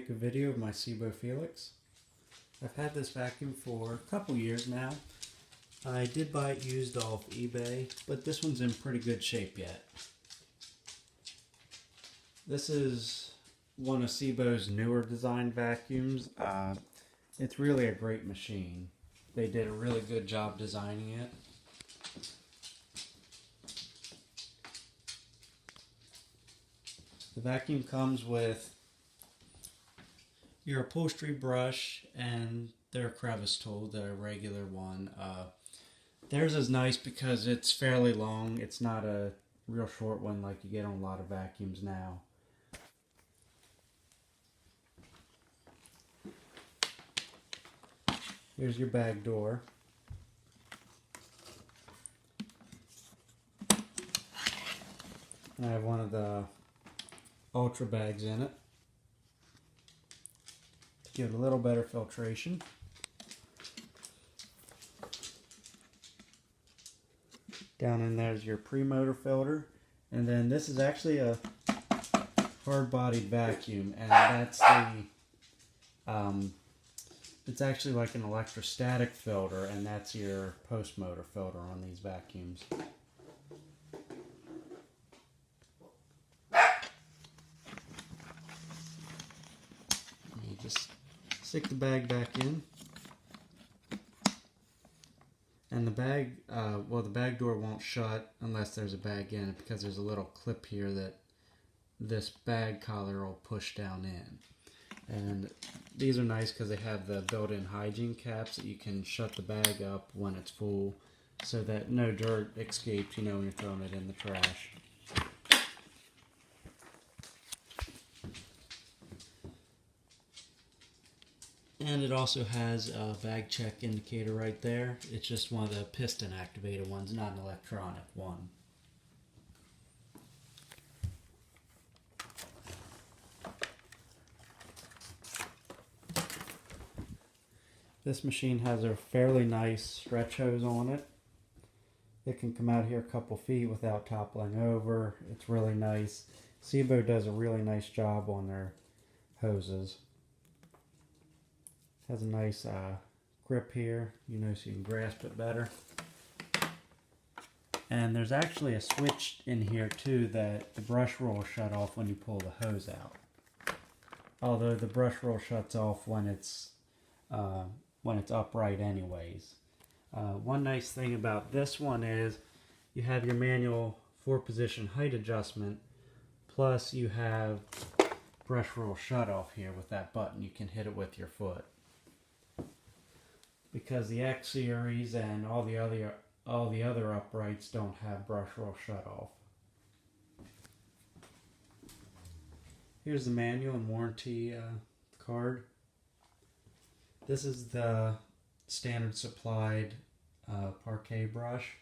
make a video of my Sebo Felix. I've had this vacuum for a couple years now. I did buy it used off eBay, but this one's in pretty good shape yet. This is one of Sebo's newer design vacuums. It's really a great machine. They did a really good job designing it. The vacuum comes with your upholstery brush and their crevice tool, the regular one. Theirs is nice because it's fairly long. It's not a real short one like you get on a lot of vacuums now. Here's your bag door. I have one of the Ultra bags in it to give it a little better filtration. Down in there is your pre-motor filter, and then this is actually a hard-bodied vacuum, and that's the it's actually like an electrostatic filter, and that's your post-motor filter on these vacuums. You just stick the bag back in. And the bag, the bag door won't shut unless there's a bag in it, because there's a little clip here that this bag collar will push down in. And these are nice because they have the built-in hygiene caps that you can shut the bag up when it's full so that no dirt escapes, when you're throwing it in the trash. And it also has a bag check indicator right there. It's just one of the piston activated ones, not an electronic one. This machine has a fairly nice stretch hose on it. It can come out here a couple feet without toppling over. It's really nice. Sebo does a really nice job on their hoses. Has a nice grip here, so you can grasp it better. And there's actually a switch in here too that the brush roll shut off when you pull the hose out. Although the brush roll shuts off when it's upright anyways. One nice thing about this one is you have your manual 4-position height adjustment, plus you have brush roll shut off here with that button. You can hit it with your foot. Because the X series and all the other uprights don't have brush roll shut off. Here's the manual and warranty card. This is the standard supplied parquet brush.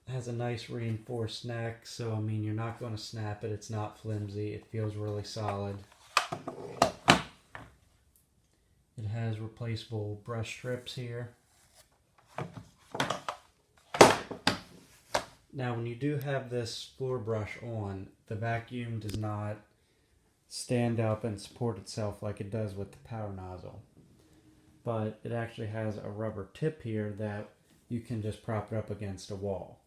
It has a nice reinforced neck, so you're not going to snap it. It's not flimsy. It feels really solid. It has replaceable brush strips here. Now when you do have this floor brush on, the vacuum does not stand up and support itself like it does with the power nozzle. But it actually has a rubber tip here that you can just prop it up against a wall.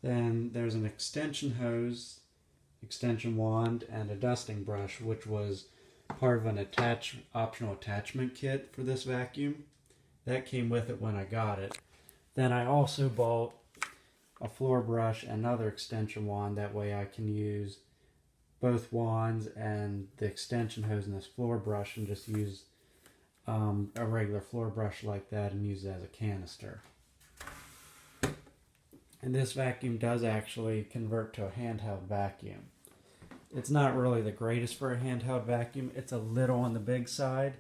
Then there's an extension hose, extension wand, and a dusting brush, which was part of an optional attachment kit for this vacuum. That came with it when I got it. Then I also bought a floor brush and another extension wand. That way I can use both wands and the extension hose and this floor brush and just use a regular floor brush like that and use it as a canister. And this vacuum does actually convert to a handheld vacuum. It's not really the greatest for a handheld vacuum. It's a little on the big side,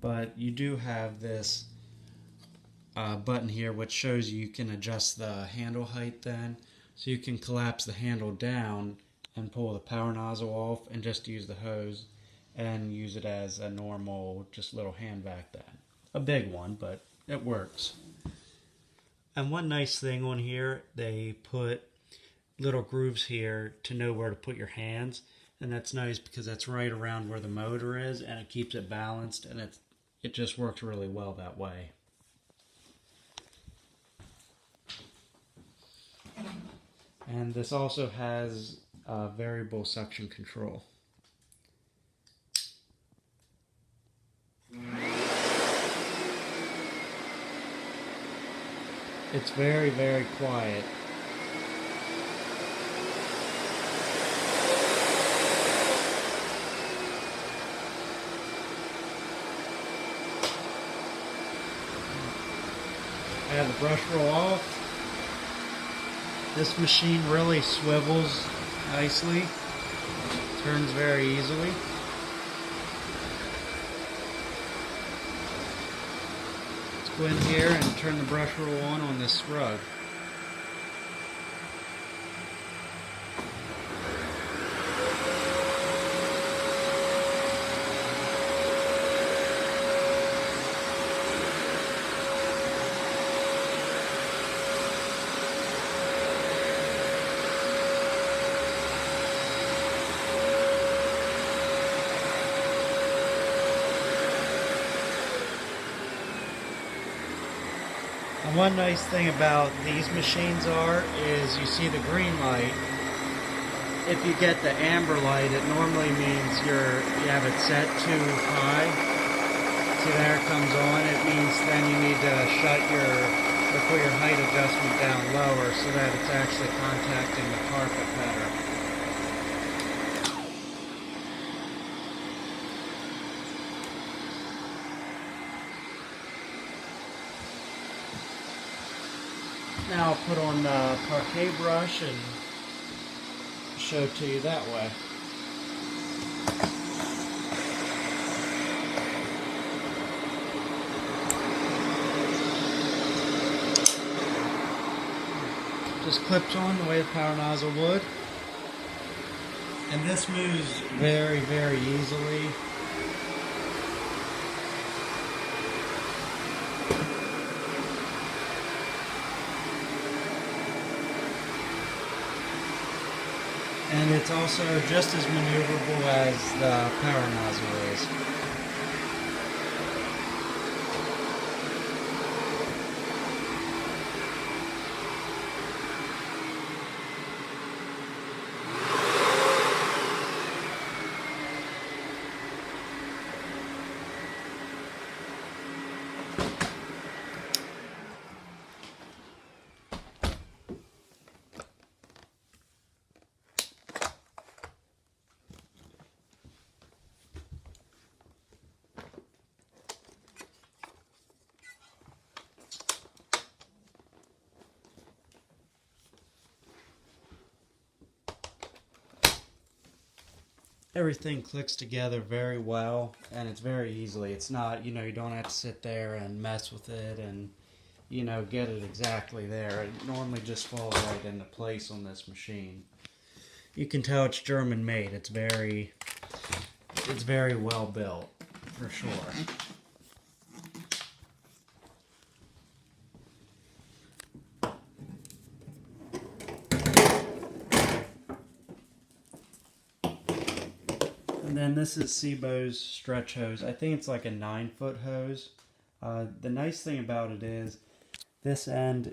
but you do have this button here which shows you can adjust the handle height then. So you can collapse the handle down and pull the power nozzle off and just use the hose and use it as a normal, just little hand vac then. A big one, but it works. And one nice thing on here, they put little grooves here to know where to put your hands, and that's nice because that's right around where the motor is, and it keeps it balanced, and it just works really well that way. And this also has variable suction control. It's very, very quiet. I have the brush roll off. This machine really swivels nicely, turns very easily. Let's go in here and turn the brush roll on this rug. And one nice thing about these machines is you see the green light. If you get the amber light, it normally means you have it set too high. See, there it comes on. It means then you need to put your height adjustment down lower so that it's actually contacting the carpet better. Now I'll put on the parquet brush and show it to you that way. Just clips on the way the power nozzle would. And this moves very, very easily. And it's also just as maneuverable as the power nozzle is. Everything clicks together very well, and it's very easily. It's not, you don't have to sit there and mess with it and, get it exactly there. It normally just falls right into place on this machine. You can tell it's German made. It's very well built, for sure. And then this is Sebo's stretch hose. I think it's like a 9-foot hose. The nice thing about it is this end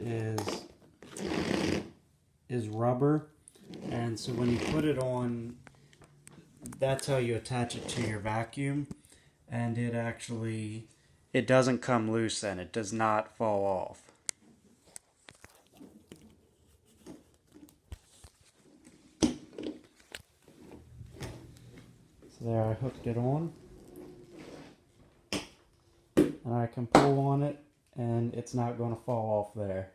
is rubber, and so when you put it on, that's how you attach it to your vacuum, and it doesn't come loose then. It does not fall off. There, I hooked it on, and I can pull on it, and it's not going to fall off there.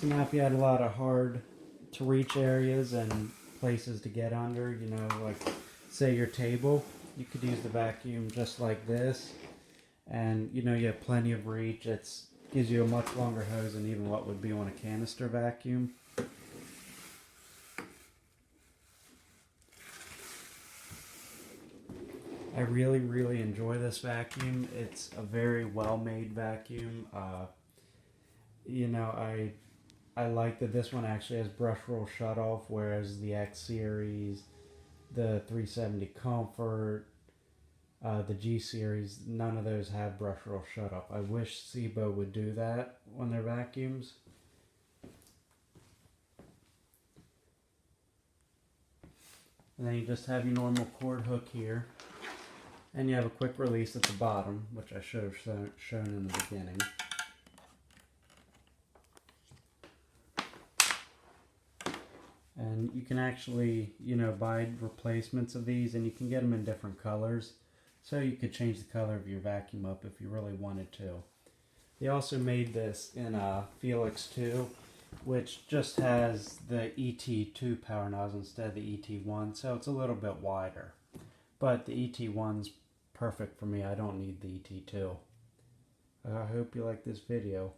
So now if you had a lot of hard to reach areas and places to get under, like say your table, you could use the vacuum just like this. And you have plenty of reach. It gives you a much longer hose than even what would be on a canister vacuum. I really, really enjoy this vacuum. It's a very well-made vacuum. I like that this one actually has brush roll shutoff, whereas the X Series, the 370 Comfort, the G Series, none of those have brush roll shutoff. I wish Sebo would do that on their vacuums. And then you just have your normal cord hook here. And you have a quick release at the bottom, which I should have shown in the beginning. And you can actually, buy replacements of these, and you can get them in different colors. So you could change the color of your vacuum up if you really wanted to. They also made this in Felix 2, which just has the ET2 power nozzle instead of the ET1, so it's a little bit wider. But the ET1's perfect for me. I don't need the ET2. I hope you like this video.